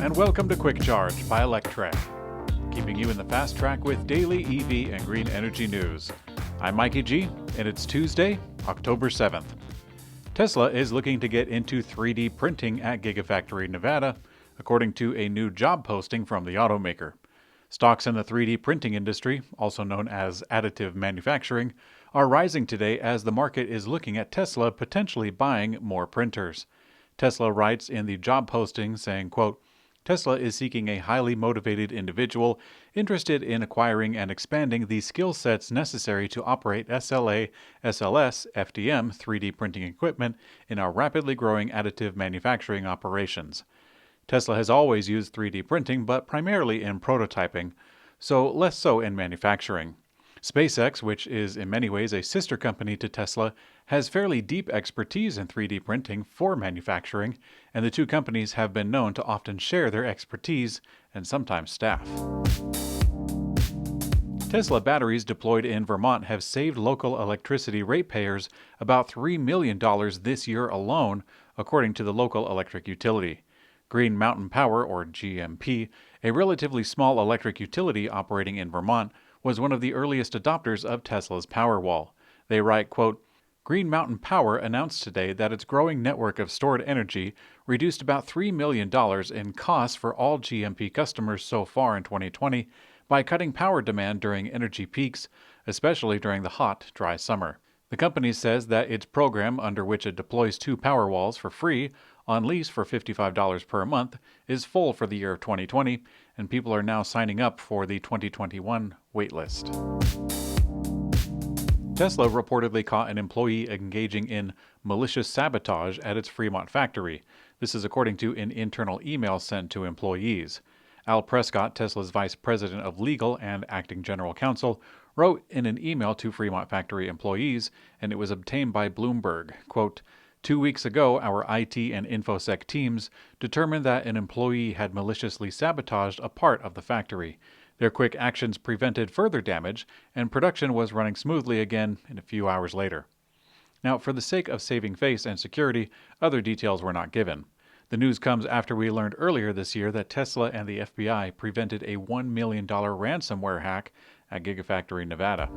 and welcome to Quick Charge by Electrek, keeping you in the fast track with daily EV and green energy news. I'm Mikey G, and it's Tuesday, October 7th. Tesla is looking to get into 3D printing at Gigafactory Nevada, according to a new job posting from the automaker. Stocks in the 3D printing industry, also known as additive manufacturing, are rising today as the market is looking at Tesla potentially buying more printers. Tesla writes in the job posting saying, quote, Tesla is seeking a highly motivated individual interested in acquiring and expanding the skill sets necessary to operate SLA, SLS, FDM 3D printing equipment in our rapidly growing additive manufacturing operations. Tesla has always used 3D printing, but primarily in prototyping, so less so in manufacturing. SpaceX, which is in many ways a sister company to Tesla, has fairly deep expertise in 3D printing for manufacturing, and the two companies have been known to often share their expertise and sometimes staff. Tesla batteries deployed in Vermont have saved local electricity ratepayers about $3 million this year alone, according to the local electric utility. Green Mountain Power, or GMP, a relatively small electric utility operating in Vermont, was one of the earliest adopters of Tesla's Powerwall. They write, quote, Green Mountain Power announced today that its growing network of stored energy reduced about $3 million in costs for all GMP customers so far in 2020 by cutting power demand during energy peaks, especially during the hot, dry summer. The company says that its program, under which it deploys two Powerwalls for free on lease for $55 per month, is full for the year of 2020, and people are now signing up for the 2021 waitlist. Tesla reportedly caught an employee engaging in malicious sabotage at its Fremont factory. This is according to an internal email sent to employees. Al Prescott, Tesla's vice president of legal and acting general counsel, wrote in an email to Fremont factory employees, and it was obtained by Bloomberg, quote, 2 weeks ago, our IT and InfoSec teams determined that an employee had maliciously sabotaged a part of the factory. Their quick actions prevented further damage, and production was running smoothly again in a few hours later. Now, for the sake of saving face and security, other details were not given. The news comes after we learned earlier this year that Tesla and the FBI prevented a $1 million ransomware hack at Gigafactory Nevada.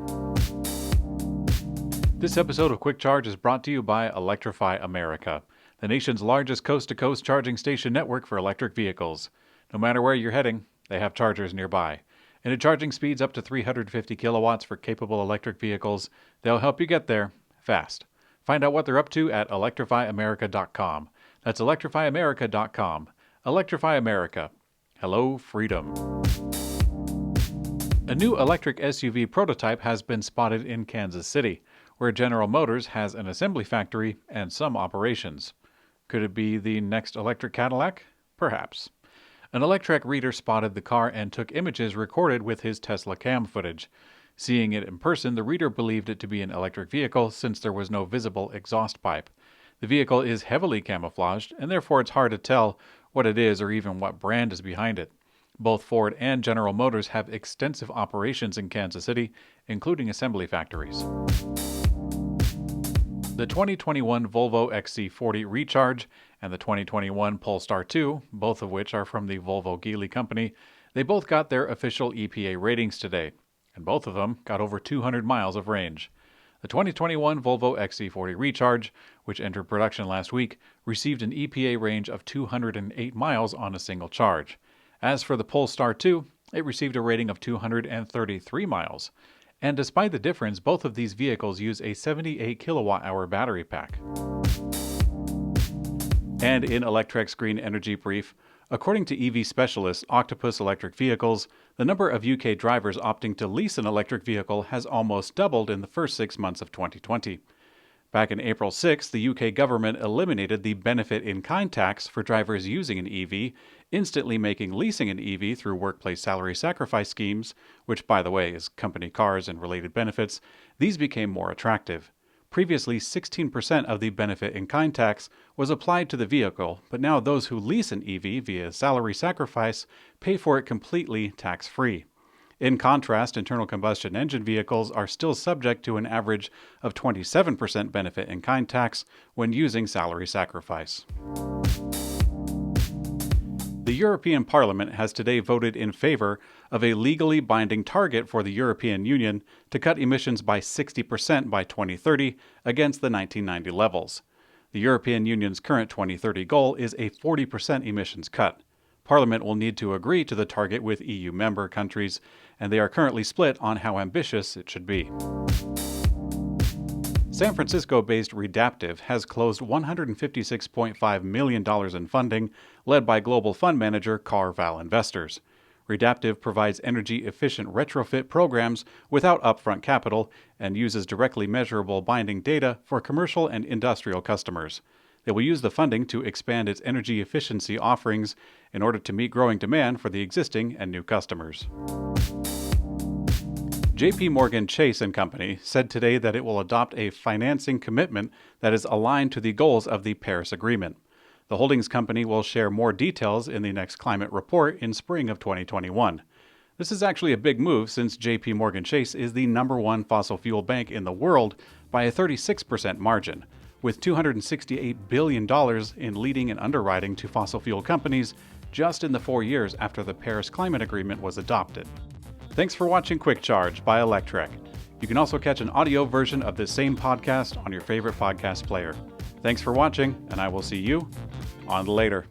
This episode of Quick Charge is brought to you by Electrify America, the nation's largest coast-to-coast charging station network for electric vehicles. No matter where you're heading, they have chargers nearby. And at charging speeds up to 350 kilowatts for capable electric vehicles, they'll help you get there fast. Find out what they're up to at electrifyamerica.com. That's electrifyamerica.com. Electrify America. Hello, freedom. A new electric SUV prototype has been spotted in Kansas City, where General Motors has an assembly factory and some operations. Could it be the next electric Cadillac? Perhaps. An Electrek reader spotted the car and took images recorded with his Tesla cam footage. Seeing it in person, the reader believed it to be an electric vehicle since there was no visible exhaust pipe. The vehicle is heavily camouflaged, and therefore it's hard to tell what it is or even what brand is behind it. Both Ford and General Motors have extensive operations in Kansas City, including assembly factories. The 2021 Volvo XC40 Recharge and the 2021 Polestar 2, both of which are from the Volvo Geely company, they both got their official EPA ratings today, and both of them got over 200 miles of range. The 2021 Volvo XC40 Recharge, which entered production last week, received an EPA range of 208 miles on a single charge. As for the Polestar 2, it received a rating of 233 miles. And despite the difference, both of these vehicles use a 78 kilowatt-hour battery pack. And in Electrek's Green Energy Brief, according to EV specialist Octopus Electric Vehicles, the number of UK drivers opting to lease an electric vehicle has almost doubled in the first 6 months of 2020. Back in April 6, the UK government eliminated the benefit-in-kind tax for drivers using an EV, instantly making leasing an EV through workplace salary sacrifice schemes, which, by the way, is company cars and related benefits, these became more attractive. Previously, 16% of the benefit-in-kind tax was applied to the vehicle, but now those who lease an EV via salary sacrifice pay for it completely tax-free. In contrast, internal combustion engine vehicles are still subject to an average of 27% benefit-in-kind tax when using salary sacrifice. The European Parliament has today voted in favor of a legally binding target for the European Union to cut emissions by 60% by 2030 against the 1990 levels. The European Union's current 2030 goal is a 40% emissions cut. Parliament will need to agree to the target with EU member countries, and they are currently split on how ambitious it should be. San Francisco-based Redactive has closed $156.5 million in funding, led by global fund manager Carval Investors. Redactive provides energy-efficient retrofit programs without upfront capital and uses directly measurable binding data for commercial and industrial customers. They will use the funding to expand its energy efficiency offerings in order to meet growing demand for the existing and new customers. JP Chase & Company said today that it will adopt a financing commitment that is aligned to the goals of the Paris Agreement. The holdings company will share more details in the next climate report in spring of 2021. This is actually a big move since JP Chase is the #1 fossil fuel bank in the world by a 36% margin, with $268 billion in leading and underwriting to fossil fuel companies just in the 4 years after the Paris Climate Agreement was adopted. Thanks for watching Quick Charge by Electrek. You can also catch an audio version of this same podcast on your favorite podcast player. Thanks for watching, and I will see you on later.